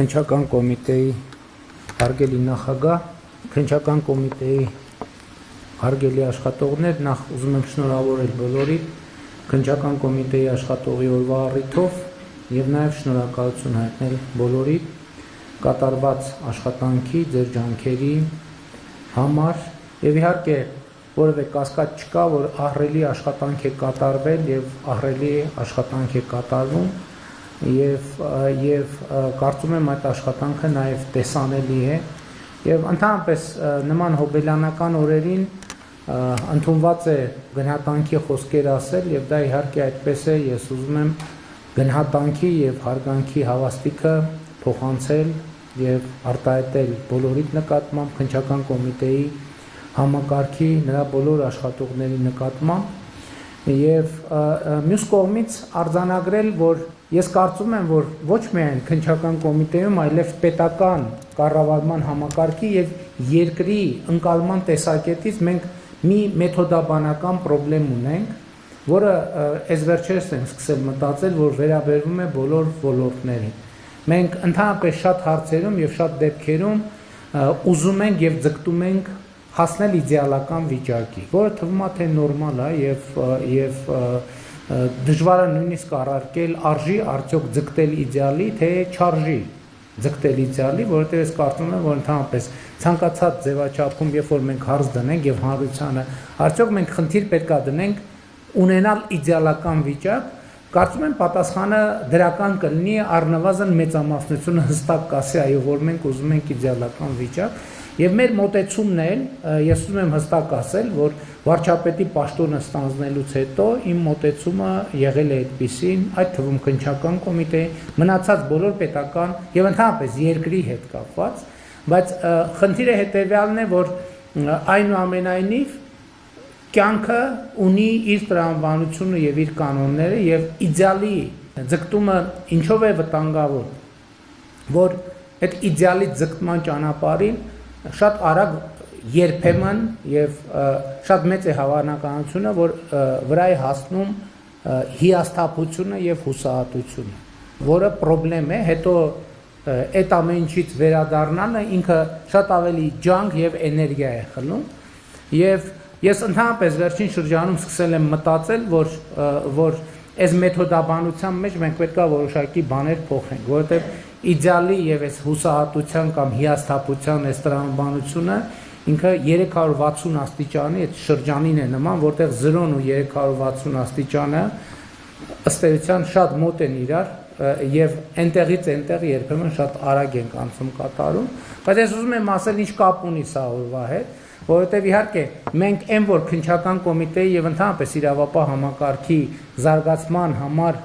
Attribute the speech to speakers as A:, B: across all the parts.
A: Քննչական կոմիտեի հարգելի նախագահ, քննչական կոմիտեի հարգելի աշխատողներ, նախ ուզում եմ շնորհավորել բոլորին քննչական կոմիտեի աշխատողի օրվա առիթով եւ նաեւ շնորհակալություն հայտնել բոլորին կատարված աշխատանքի, ձեր ջանքերի համար եւ իհարկե որևէ կասկած չկա, որ ահռելի աշխատանք է կատարվել եւ ահռելի աշխատանք է կատարվում եւ կարծում եմ այդ աշխատանքը նաեւ տեսանելի է եւ ընդհանրապես նման հոբելյանական օրերին ընդունված է գնահատանքի խոսքեր ասել եւ դա իհարկե այդպես է ես ուզում եմ գնահատանքի եւ հարգանքի հավաստիքը փոխանցել եւ արտահայտել բոլորի նկատմամբ քննչական կոմիտեի համակարգի նրա բոլոր աշխատողների նկատմամբ եւ մյուս կողմից արձանագրել որ ես կարծում եմ որ ոչ միայն քննչական կոմիտեում այլև պետական կառավարման համակարգի եւ երկրի ընկալման տեսակետից մենք մի մեթոդաբանական խնդրեմ ունենք որը այս վերջերս ենք սկսել մտածել որ վերաբերվում է բոլոր ոլորտներին մենք ընդհանրապես շատ հարցերում եւ շատ դեպքերում ուզում ենք եւ ձգտում ենք հասնել իդեալական վիճակի, որը թվում է թե նորմալ է եւ դժվար է նույնիսկ առարկել արժի արդյոք ձգտել իդեալի, թե չարժի ձգտել իդեալի, որովհետեւ ես կարծում եմ, որ ընդհանրապես ցանկացած ձևաչափում, երբ որ մենք հարց դնենք եւ հանրությանը, արդյոք մենք խնդիր պետք է դնենք ունենալ իդեալական վիճակ, կարծում եմ պատասխանը դրական կլինի առնվազն մեծամասնությունը հստակ կասի, այո, որ մենք ուզում ենք իդեալական վիճակ Եվ մեր մոտեցումն էլ, ես ուզում եմ հստակ ասել, որ վարչապետի պաշտոնը ստանձնելուց հետո իմ մոտեցումը եղել է այդպիսին, այդ թվում քննչական կոմիտեի, մնացած բոլոր պետական եւ ընդհանրապես երկրի հետ կապված, բայց խնդիրը հետեւյալն է, որ այնուամենայնիվ կյանքը ունի իր տրամաբանությունը եւ իր կանոնները եւ իդեալի ձգտումը ինչով է վտանգավոր, որ այդ իդեալի ձգտման ճանապարհին շատ արագ երբեմն եւ շատ մեծ է հավանականությունը որ վրա է հասնում հիասթափությունը եւ հուսահատությունը որը խնդրեմ է հետո այդ ամեն ինչից վերադառնալը ինքը շատ ավելի ջանք եւ էներգիա է խլում եւ ես ընդհանրապես վերջին շրջանում սկսել եմ մտածել որ այս մեթոդաբանության մեջ մենք պետք է որոշակի բաներ փոխենք որովհետեւ իդեալի եւ այս հուսահատության կամ հիասթափության այս տրամաբանությունը ինքը 360 աստիճանի այդ շրջանին է նման, որտեղ 0-ն ու 360 աստիճանը ըստ էության շատ մոտ են իրար եւ այնտեղից այնտեղ երբեմն շատ արագ են անցում կատարում, բայց ես ուզում եմ ասել ինչ կապ ունի սա օրվա հետ, որովհետեւ իհարկե մենք այն որ քննչական կոմիտեի եւ ընդհանրապես իրավապահ համակարգի զարգացման համար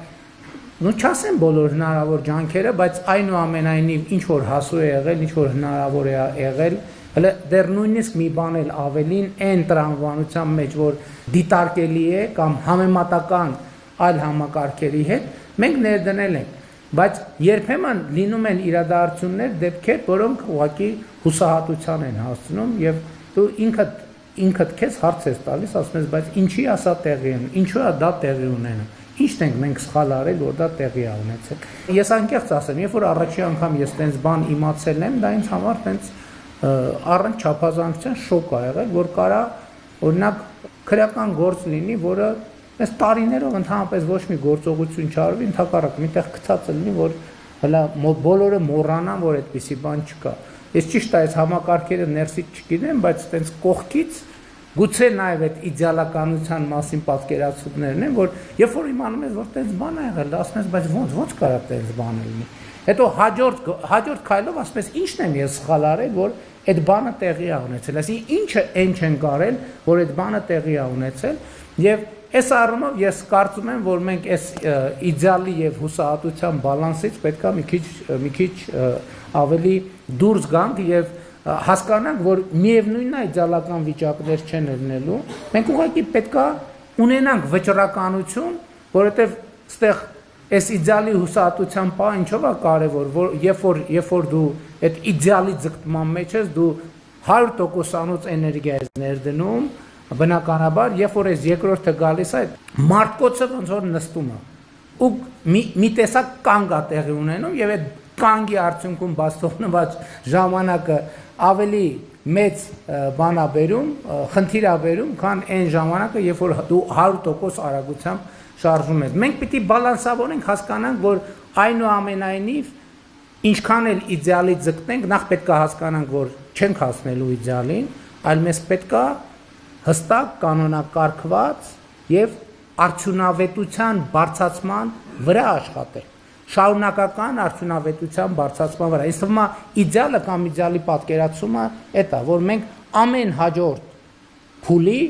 A: Ну չասեմ բոլոր հնարավոր ջանքերը, բայց այնուամենայնիվ ինչ որ հասու է եղել, ինչ որ հնարավոր է եղել, հələ դեռ նույնիսկ մի բան էլ ավելին այն տրամաբանության մեջ, որ դիտարկելի է կամ համեմատական այլ համակարգերի հետ, մենք ներդնել ենք, բայց երբեմն լինում են իրադարձություններ, դեպքեր, որոնք ուղղակի հուսահատության են հասցնում եւ դու ինքդ քեզ հարց ես տալիս, ասում ես, բայց ինչի ասա տեղի են, ինչու է դա տեղի ունենում Ինչն ենք մենք սխալ արել, որ դա տեղի է ունեցել։ Ես անկեղծ ասեմ, երբ որ առաջի անգամ ես տենց բան իմացել եմ, դա ինձ համար տենց առանց չափազանցության շոկ ա եղել, որ կարա օրինակ քրեական գործ լինի, որը այս տարիներով ընդհանրապես ոչ մի գործողություն չարվի, ընդհակառակ միտեղ գցած լինի, որ հələ բոլորը մոռանան, որ այդպիսի բան չկա։ Ես ճիշտ է, այս համակարգերը ներսից չգիտեմ, բայց տենց կողքից Գուցե նաև այդ իդեալականության մասին պատկերացումներն են, որ երբ որ իմանում ես, որ տենց բան է եղել, ասում ես, բայց ոնց կարա տենց բան լինի։ Հետո հաջորդ քայլով ասում ես, ի՞նչն եմ ես սխալ արել, որ այդ բանը տեղի է ունեցել։ Այսինքն ինչը այն չեն կարել, որ այդ բանը տեղի է ունեցել, եւ այս առումով ես կարծում եմ, որ մենք այս իդեալի եւ հուսահատության բալանսից պետք է մի քիչ ավելի դուրս գանք եւ հասկանանք, որ միևնույնն է իդեալական վիճակներ չեն լինելու, մենք ուղղակի պետքա ունենանք վճռականություն, որովհետև ստեղ այս իդեալի հուսահատության պահը ինչով է կարևոր, որ երբ որ դու այդ իդեալի ձգտման մեջ ես, դու 100%-անոց էներգիա ես ներդնում, բնականաբար, երբ որ այս երկրորդը գալիս է, մարդկոցը ոնց որ նստում է, ու մի տեսակ կանգ է տեղի ունենում, եւ այդ կանգի արդյունքում բաց թողնված ժամանակը ավելի մեծ բան է բերում, խնդիր է բերում, քան այն ժամանակը, երբ որ դու 100% արագությամբ շարժում ես։ Մենք պիտի բալանսավորենք, հասկանանք, որ այնուամենայնիվ ինչքան էլ իդեալից ձգտենք, նախ պետք է հասկանանք, որ չենք հասնելու իդեալին, այլ մեզ պետք է հստակ կանոնակարգված եւ արդյունավետության բարձրացման վրա աշխատել։ Շարունակական արդյունավետության բարձրացման վրա։ Ինձ թվում է իդեալը կամ իդեալի պատկերացումը դա, որ մենք ամեն հաջորդ փուլի,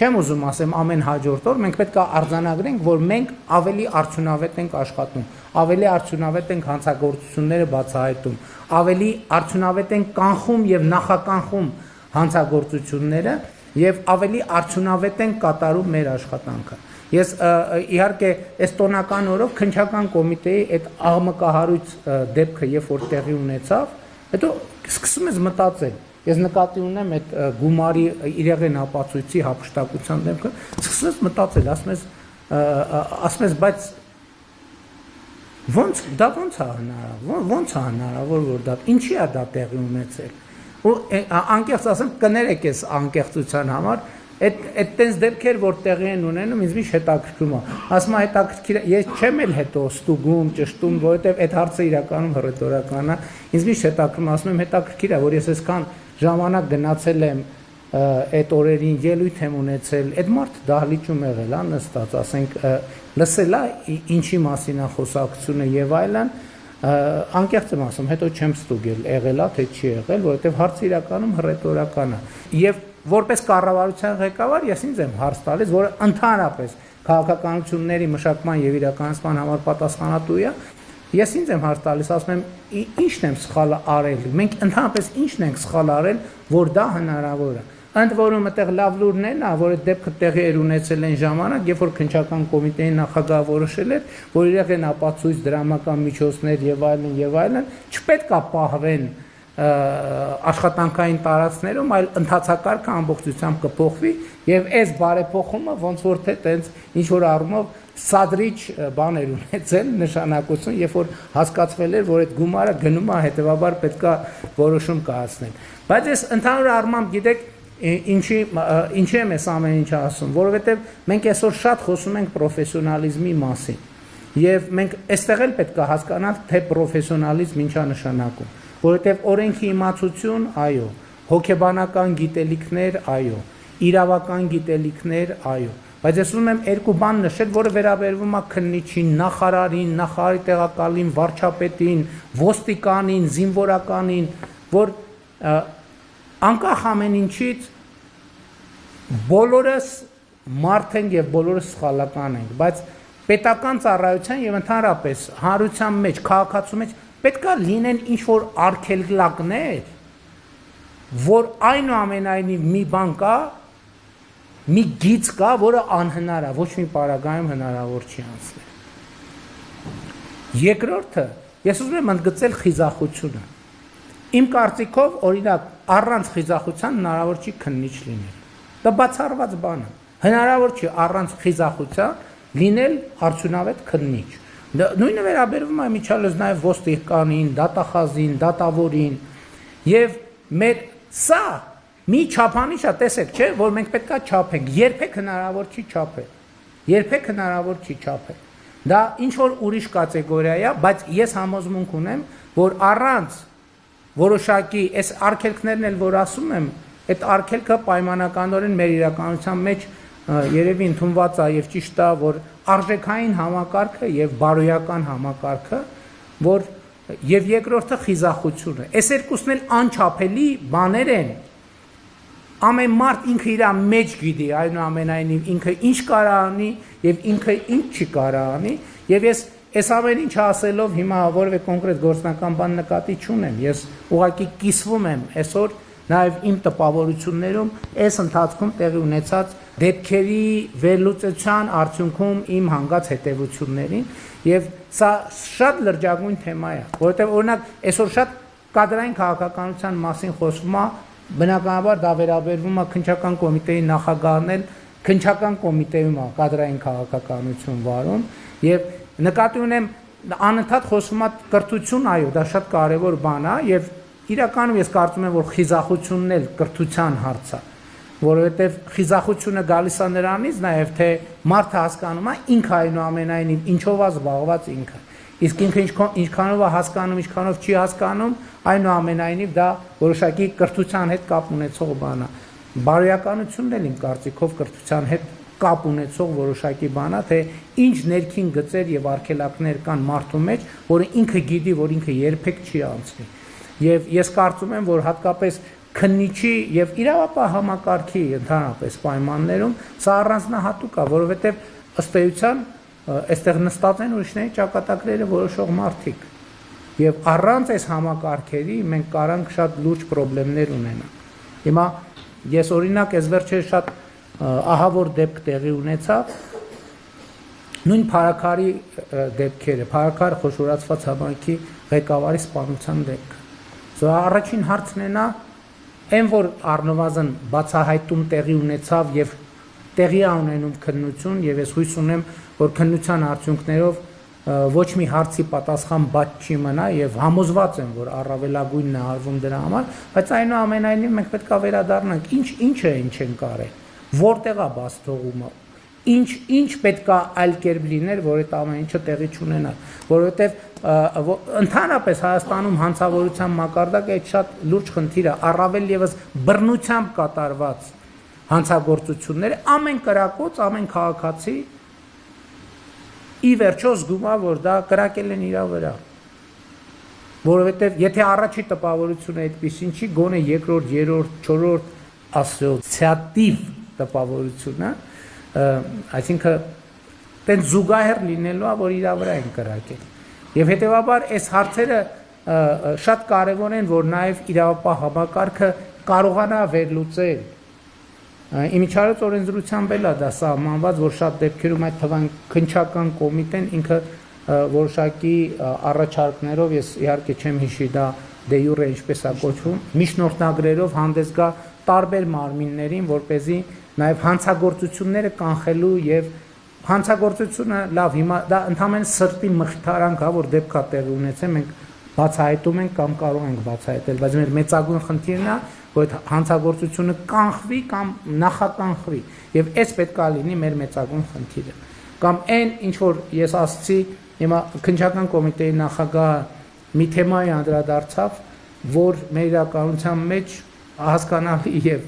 A: չեմ ուզում ասեմ ամեն հաջորդ օր, մենք պետք է արձանագրենք, որ մենք ավելի արդյունավետ ենք աշխատում, ավելի արդյունավետ ենք հանցագործությունները բացահայտում, ավելի արդյունավետ ենք կանխում եւ նախականխում հանցագործությունները եւ ավելի արդյունավետ ենք կատարում մեր աշխատանքը։ Ես իհարկե այս տոնական օրով քննչական կոմիտեի այդ աղմկահարույց դեպքը երբ որ տեղի ունեցավ, հետո սկսում ես մտածել։ Ես նկատի ունեմ այդ գումարի իրեղեն ապացույցի հափշտակության դեպքը, սկսում ես մտածել, ասում ես, բայց ոնց է հնարավոր, որ դա ինչի է դա տեղի ունեցել։ Ու անկեղծ ասեմ, կներեք ես անկեղծության համար, այդ տենց դեպքեր, որ տեղի են ունենում, ինձ միշտ հետաքրքրում է։ Ասում եմ հետաքրքիր է, ես չեմ էլ հետո ստուգում, ճշտում, որովհետև այդ հարցը իրականում հռետորական է։ Ինձ միշտ հետաքրքրում, ասում եմ հետաքրքիր է, որ ես այսքան ժամանակ գնացել եմ այդ օրերին, ելույթ եմ ունեցել, այդ մարդը դահլիճում եղել է, նստած, ասենք, լսել է ինչի մասին է խոսակցությունը եւ այլն, անկեղծ եմ ասում, հետո չեմ ստուգել, եղել է թե չի եղել, որովհետև հարցը իրականում հռետորական է։ Եվ որպես կառավարության ղեկավար ես ինձ եմ հարց տալիս, որը ընդհանրապես քաղաքականությունների մշակման եւ իրականացման համար պատասխանատու է, ես ինձ եմ հարց տալիս, ասում եմ, ինչն եմ սխալ արել, մենք ընդհանրապես ինչն ենք սխալ արել, որ դա հնարավոր է։ Ընդ որում այդտեղ լավ լուրն է նա, որ այդ դեպքը տեղի էր ունեցել այն ժամանակ, երբ որ քննչական կոմիտեի նախագահը որոշել էր, որ իրեղեն ապացույց դրամական միջոցներ եւ այլն, չպետք է պահվեն աշխատանքային տարածքներում, այլ ընթացակարգը ամբողջությամբ կփոխվի եւ այս բարեփոխումը ոնց որ թե տենց ինչ որ առումով սադրիչ բաներ ունեցել նշանակություն, երբ որ հասկացվել էր, որ այդ գումարը գնում է, հետեւաբար պետքա որոշում կայացնել։ Բայց ես ընդհանուր առմամբ գիտեք ինչի եմ ես ամեն ինչ ասում, որովհետեւ մենք այսօր շատ խոսում ենք պրոֆեսիոնալիզմի մասին եւ մենք այստեղ էլ պետք է հասկանալ, թե պրոֆեսիոնալիզմ ինչա նշանակում, որովհետեւ օրենքի իմացություն, այո, հոգեբանական գիտելիքներ, այո, իրավական գիտելիքներ, այո, բայց ես ուզում եմ երկու բան նշել, որը վերաբերվում է քննիչին, նախարարին, նախարարի տեղակալին, վարչապետին, ոստիկանին, զինվորականին, որ անկախ ամեն ինչից բոլորս մարդ ենք եւ բոլորս սխալական ենք, բայց պետական ծառայության եւ ընդհանրապես հանրության մեջ, քաղաքացու մեջ պետքա լինեն ինչ-որ արգելքներ, որ այնուամենայնիվ մի բան կա, մի գիծ կա, որը անհնար է, ոչ մի պարագայում հնարավոր չի անցնել։ Երկրորդը, ես ուզում եմ ընդգծել խիզախությունը։ Իմ կարծիքով, օրինակ, առանց խիզախության հնարավոր չի քննիչ լինել։ Դա բացառված բան է։ Հնարավոր չի առանց խիզախության լինել արդյունավետ քննիչ։ Նույնը վերաբերվում է միջալոց նաև ոստիկանին, դատախազին, դատավորին եւ մեր սա մի չափանիշ է, տեսեք, չէ, որ մենք պետքա չափենք, երբեք հնարավոր չի չափել։ Երբեք հնարավոր չի չափել։ Դա ինչ որ ուրիշ կատեգորիա է, բայց ես համոզմունք ունեմ, որ առանց որոշակի այս արգելքներն էլ որ ասում եմ, այդ արգելքը պայմանականորեն մեր իրականության մեջ երևի ընդունված է եւ ճիշտ է, որ արժեքային համակարգը եւ բարոյական համակարգը, որ եւ երկրորդը խիզախությունը։ Այս երկուսն էլ անչափելի բաներ են։ Ամեն մարդ ինքը իր մեջ գիտի, այնուամենայնիվ ինքը ինչ կարա անի եւ ինքը ինչ չի կարա անի, եւ ես այս ամեն ինչ ասելով հիմա որևէ կոնկրետ գործնական բան նկատի չունեմ, ես ուղղակի կիսվում եմ այսօր նաեւ իմ տպավորություններում այս ընթացքում տեղի ունեցած դեպքերի վերլուծության արդյունքում իմ հանգած հետևություններին եւ սա շատ լրջագույն թեմա է, որովհետեւ օրինակ այսօր շատ կադրային քաղաքականության մասին խոսվում է, բնականաբար դա վերաբերվում է քննչական կոմիտեի նախագահն էլ քննչական կոմիտեում է կադրային քաղաքականություն վարում եւ նկատի ունեմ անընդհատ խոսում է կրթություն, այո, դա շատ կարևոր բան է եւ իրականում ես կարծում եմ որ խիզախությունն էլ կրթության հարց է, որովհետեւ խիզախությունը գալիս է նրանից նաեւ թե մարդը հասկանում է ինքը այնուամենայնիվ ինչով է զբաղված ինքը, իսկ ինքը ինչքանով է հասկանում, ինչքանով չի հասկանում, այնուամենայնիվ դա որոշակի կրթության հետ կապ ունեցող բան է, բարոյականությունն էլ իմ կարծիքով կրթության հետ կապ ունեցող որոշակի բան է, թե ինչ ներքին գծեր եւ արգելակներ կան մարդու մեջ, որը ինքը գիտի, որ ինքը երբեք չի անցնի։ Եվ ես կարծում եմ, որ հատկապես քննիչի եւ իրավապահ համակարգի ընդհանրապես պայմաններում սա առանձնահատուկ է, որովհետեւ ըստ էության այստեղ նստած են ուրիշների ճակատագրերը որոշող մարդիկ։ Եվ առանց այս համակարգերի մենք կարանք շատ լուրջ խնդիրներ ունենալ։ Հիմա ես օրինակ այս վերջերս շատ ահավոր դեպք տեղի ունեցավ նույն Փարաքարի դեպքերը, Փարաքար խոշորացված համայնքի ղեկավարի սպանության դեպքը։ Սա առաջին հարցն է նա, այն որ առնվազն բացահայտում տեղի ունեցավ եւ տեղի է ունենում քննություն եւ ես հույս ունեմ, որ քննության արդյունքներով ոչ մի հարցի պատասխան բաց չի մնա եւ համոզված եմ, որ առավելագույնն է արվում դրա համար, բայց այնուամենայնիվ մենք պետք է վերադառնանք, ինչը ինչ են կարել, որտեղ է բաց թողումը, ինչ պետք է այլ կերպ լիներ, որ այդ ամեն ինչը տեղի չունենա, որովհետեւ ընդհանրապես Հայաստանում հանցավորության մակարդակը այդ շատ լուրջ խնդիր է, առավել եւս բռնությամբ կատարված հանցագործությունները ամեն կրակոց, ամեն քաղաքացի ի վերջո զգում է, որ դա կրակել են իր վրա, որովհետև եթե առաջի տպավորությունը այդպեսին չի, գոնե երկրորդ, երրորդ, չորրորդ ասոցիատիվ տպավորությունը, այսինքն տենց զուգահեռ լինելու է, որ իր վրա են կրակել, եւ հետեւաբար այս հարցերը շատ կարեւոր են, որ նաեւ իրավապահ համակարգը կարողանա վերլուծել Իմիջիայլոց օրենսդրությամբ էլ է դա սահմանված, որ շատ դեպքերում այդ թվան քննչական կոմիտեն ինքը որոշակի առաջարկներով, ես իհարկե չեմ հիշի դա դե յուրե ինչպես է կոչվում, միջնորդագրերով հանդես գա տարբեր մարմիններին, որպեսզի նաև հանցագործությունները կանխելու եւ հանցագործությունը լավ հիմա դա ընդհանրապես սրտի մխիթարանք է, որ դեպքա տեղի ունեցել, մենք բացահայտում ենք կամ կարող ենք բացահայտել, բայց մեր մեծագույն խնդիրն է, որ այդ հանցագործությունը կանխվի կամ նախականխվի եւ այս պետք է լինի մեր մեծագույն խնդիրը կամ այն ինչ որ ես ասացի հիմա քննչական կոմիտեի նախագահը մի թեմայի անդրադարձավ որ մեր իրականության մեջ հասկանալի եւ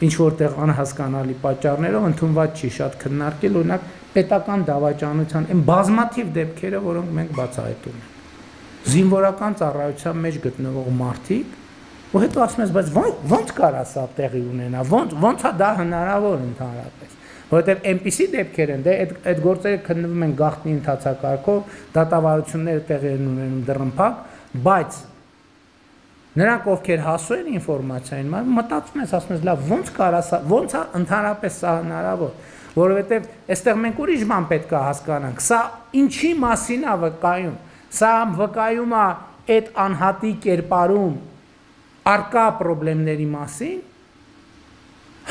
A: ինչ որտեղ անհասկանալի պատճառներով ընդունված չի շատ քննարկել օրինակ պետական դավաճանության այն բազմաթիվ դեպքերը որոնք մենք բացահայտում ենք զինվորական ծառայության մեջ գտնվող մարդիկ ու հետո ասում ես, բայց ո՞նց կարա սա տեղի ունենա, ո՞նց է դա հնարավոր ընդհանրապես, որովհետև այնպիսի դեպքեր են, դե այդ գործերը քննվում են գաղտնի ընթացակարգով, դատավարությունները տեղի են ունենում դռնփակ, բայց նրանք ովքեր հասու են ինֆորմացիային, մտածում ես, ասում ես, լավ, ո՞նց կարա սա, ո՞նց է ընդհանրապես սա հնարավոր, որովհետև այստեղ մենք ուրիշ բան պետք է հասկանանք, սա ինչի մասին է վկայում, սա վկայում է այդ անհատի կերպարում արկա պրոբլեմների մասին,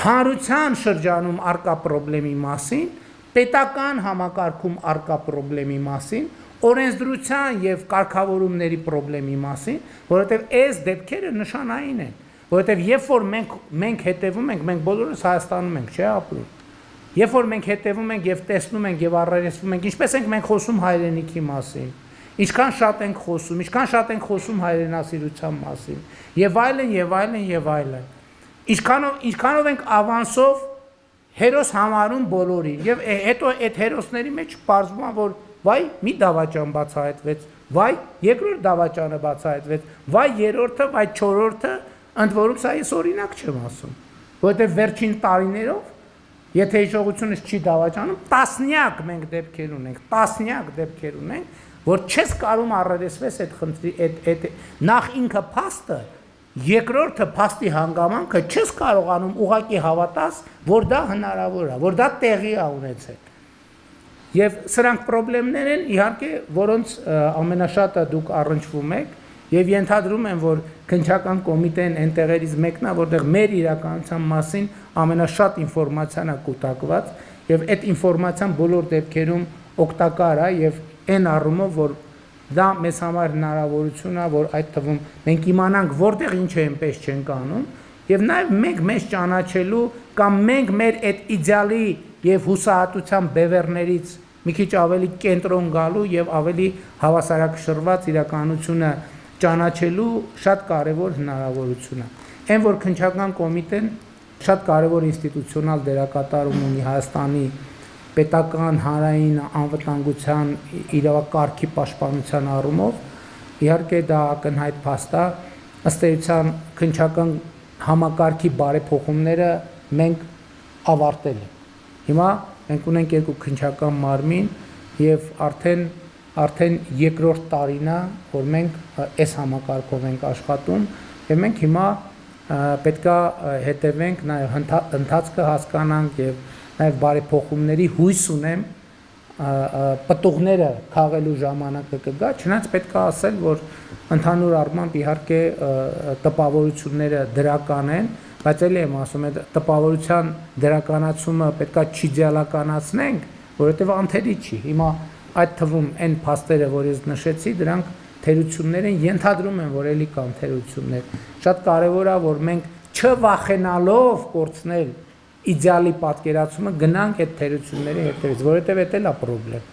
A: հանրության շրջանում արկա պրոբլեմի մասին, պետական համակարգում արկա պրոբլեմի մասին, օրենսդրության եւ կարգավորումների պրոբլեմի մասին, որովհետեւ այս դեպքերը նշանային են, որովհետեւ երբ որ մենք հետևում ենք, մենք բոլորս Հայաստանում ենք, չէ՞ ապրում։ Երբ որ մենք հետևում ենք եւ տեսնում ենք եւ առերեսվում ենք, ինչպես ենք մենք խոսում հայրենիքի մասին, ինչքան շատ ենք խոսում հայրենասիրության մասին, եւ այլն, եւ այլն, եւ այլն։ Ինչքանով ենք ավանսով հերոս համարում բոլորին, եւ հետո այդ հերոսների մեջ պարզվում է, որ վայ մի դավաճան բացահայտվեց, վայ երկրորդ դավաճանը բացահայտվեց, վայ երրորդը, վայ չորրորդը, ընդ որում սա ես օրինակ չեմ ասում, որովհետեւ վերջին տարիներով եթե հիշողությունս չի դավաճանում, տասնյակ մենք դեպքեր ունենք, որ չես կարում առերեսվես այդ խնդրի, նախ ինքը փաստը, երկրորդը փաստի հանգամանքը չես կարողանում ուղղակի հավատաս, որ դա հնարավոր է, որ դա տեղի է ունեցել։ Եվ սրանք խնդիրներ են, իհարկե, որոնց ամենաշատը դուք առնչվում եք, եւ ենթադրում եմ, որ քննչական կոմիտեն այն տեղերից մեկն է, որտեղ մեր իրականության մասին ամենաշատ ինֆորմացիան է կուտակված, եւ այդ ինֆորմացիան բոլոր դեպքերում օգտակար է եւ այն առումով, որ դա մեզ համար հնարավորություն է, որ այդ թվում մենք իմանանք որտեղ ինչ է այնպես չենք անում, եւ նաեւ մենք մեզ ճանաչելու կամ մենք մեր այդ իդեալի եւ հուսահատության բևեռներից մի քիչ ավելի կենտրոն գալու եւ ավելի հավասարակշռված իրականությունը ճանաչելու շատ կարեւոր հնարավորություն է։ Այն որ քննչական կոմիտեն շատ կարեւոր ինստիտուցիոնալ դերակատարում ունի Հայաստանի պետական հանրային անվտանգության իրավակարգի պաշտպանության առումով, իհարկե դա ակնհայտ փաստ է, ըստ էության քննչական համակարգի բարեփոխումները մենք ավարտել ենք։ Հիմա մենք ունենք երկու քննչական մարմին եւ արդեն երկրորդ տարին է, որ մենք այս համակարգով ենք աշխատում եւ մենք հիմա պետքա հետևենք նաեւ ընթացքը հասկանանք եւ նաեւ բարեփոխումների հույս ունեմ պտուղները քաղելու ժամանակը կգա, չնայած պետք է ասել, որ ընդհանուր առմամբ իհարկե տպավորությունները դրական են, բայց էլի եմ ասում, այդ տպավորության դրականացումը պետք է չիդեալականացնենք, որովհետև անթերի չի։ Հիմա այդ թվում այն փաստերը, որ ես նշեցի, դրանք թերություններ են, ենթադրում են, որ էլի կան թերություններ։ Շատ կարևոր է, որ մենք չվախենալով կորցնել իդեալի պատկերացումը գնանք այդ թերությունների հետևից, որովհետև դա էլ է խնդրեմ,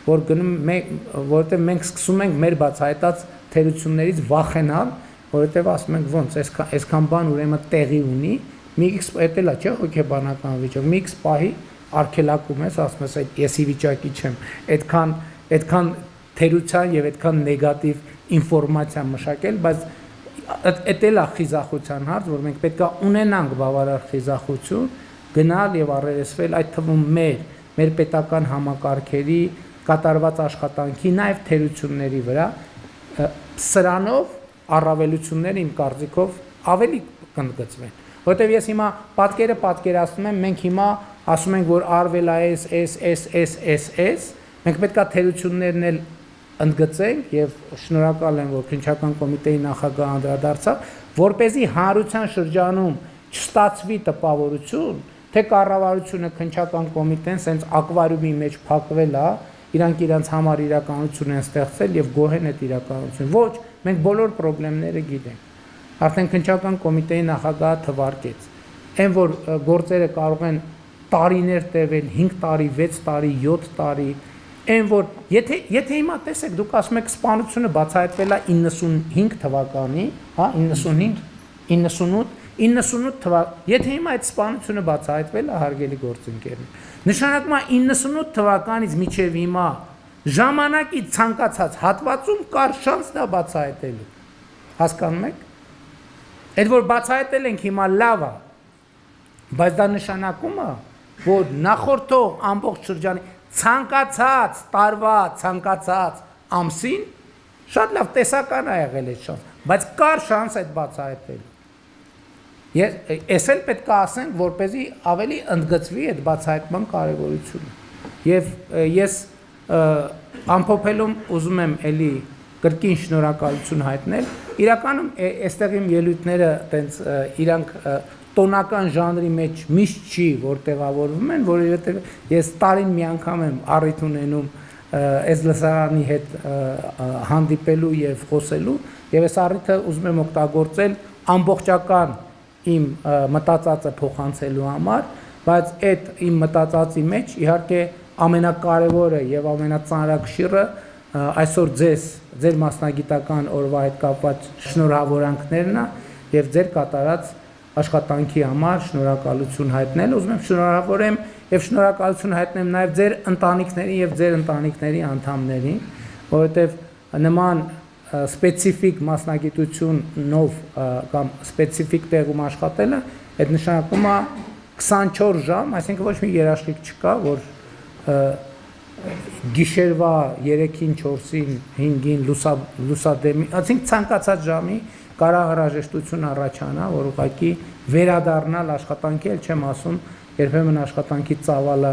A: որ գնում որովհետև մենք սկսում ենք մեր բացահայտած թերություններից վախենալ, որովհետև ասում ենք ոնց այսքան բան ուրեմն տեղի ունի, մի X դա էլ է, չէ՞, հոգեբանական վիճակ, մի X պահի արկելակում ես, ասում ես այդ եսի վիճակի չեմ, այդքան թերության եւ այդքան նեգատիվ ինֆորմացիա մշակել, բայց դա էլ է խիզախության հարց, որ մենք պետք է ունենանք բավարար խիզախություն գնալ եւ առերեսվել այդ թվում մեր պետական համակարգերի կատարված աշխատանքի նաեւ թերությունների վրա սրանով առավելությունները իմ կարծիքով ավելի կընդգծվեն, որովհետեւ ես հիմա պատկերը պատկերացնում եմ, մենք հիմա ասում ենք, որ արվել է S, մենք պետք է թերություններն էլ ընդգծենք եւ շնորհակալ եմ, որ քննչական կոմիտեի նախագահը անդրադարձավ, որպեսզի հանրության շրջանում չստացվի տպավորություն, թե կառավարությունը քննչական կոմիտեն սենց ակվարիումի մեջ փակվել է, իրանք համար իրականություն են ստեղծել եւ գոհեն այդ իրականություն։ Ոչ, մենք բոլոր խնդիրները գիտենք։ Արդեն քննչական կոմիտեի նախագահը թվարկեց, այն որ գործերը կարող են տարիներ տևել, 5 տարի, 6 տարի, 7 տարի, այն որ եթե հիմա տեսեք, դուք ասում եք սպանությունը բացահայտվել է 95 թվականի, հա, 98 թվականի, եթե հիմա այդ սպանությունը բացահայտվել է, հարգելի գործընկերներ, նշանակում է 98 թվականից մինչև հիմա ժամանակի ցանկացած հատվածում կար շանս դա բացահայտելու։ Հասկանում եք։ Այդ որ բացահայտել ենք հիմա լավ է, բայց դա նշանակում է, որ նախորդող ամբողջ շրջանի ցանկացած տարվա, ցանկացած ամսին շատ լավ տեսական է եղել այդ շանս, բայց կար շանս այդ բացահայտելու։ Ես էլ պետք է ասենք, որպեսզի ավելի ընդգծվի այդ բացահայտման կարևորությունը։ Եվ ես ամփոփելում ուզում եմ էլի կրկին շնորհակալություն հայտնել։ Իրականում այստեղ իմ ելույթները տենց իրանք տոնական ժանրի մեջ միշտ չի, որ տեղավորվում են, որովհետև ես տարին մի անգամ եմ առիթ ունենում այս լսարանի հետ հանդիպելու եւ խոսելու, եւ այս առիթը ուզում եմ օգտագործել ամբողջական իմ մտածածը փոխանցելու համար, բայց այդ իմ մտածածի մեջ իհարկե ամենակարևորը եւ ամենածանրակշիռը այսօր ձեր մասնագիտական օրվա հետ կապված շնորհավորանքներն է եւ ձեր կատարած աշխատանքի համար շնորհակալություն հայտնել, ուզում եմ շնորհավորեմ եւ շնորհակալություն հայտնեմ նաեւ ձեր ընտանիքներին եւ ձեր ընտանիքների անդամներին, որովհետեւ նման սպეციფიկ մասնագիտությունով կամ սպეციფიկ տեղում աշխատելը, այդ նշանակում է 24 ժամ, այսինքն ոչ մի երաշխիք չկա, որ գիշերվա 3-ին, 4-ին, 5-ին լուսադեմի, այսինքն ցանկացած ժամի կարա հրաժեշտություն առաջանա, որ ուղղակի վերադառնալ աշխատանքի, էլ չեմ ասում, երբեմն աշխատանքի ծավալը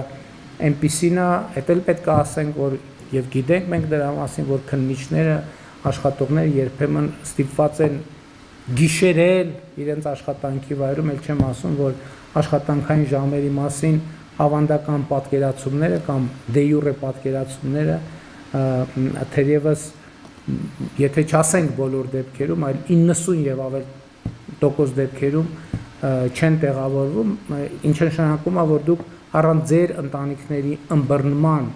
A: այնպիսին է, դա էլ պետք է ասենք, որ եւ գիտենք մենք դրա մասին, որ քննիչները աշխատողները երբեմն ստիպված են գիշերել իրենց աշխատանքի վայրում, էլ չեմ ասում, որ աշխատանքային ժամերի մասին ավանդական պատկերացումները կամ դե յուրե պատկերացումները թերևս եթե չասենք բոլոր դեպքերում, այլ 90 եւ ավել տոկոս դեպքերում չեն տեղավորվում, ինչը նշանակում է, որ դուք առանց ձեր ընտանիքների ըմբռնման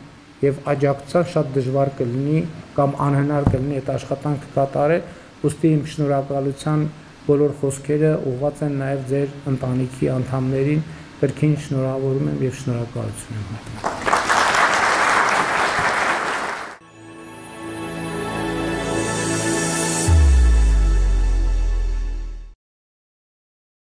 A: եւ աջակցության շատ դժվար կլինի կամ անհնար կլինի այդ աշխատանքը կատարել, ուստի իմ շնորհակալության բոլոր խոսքերը ուղղված են նաեւ ձեր ընտանիքի անդամներին, կրկին շնորհավորում եմ եւ շնորհակալություն եմ հայտնում։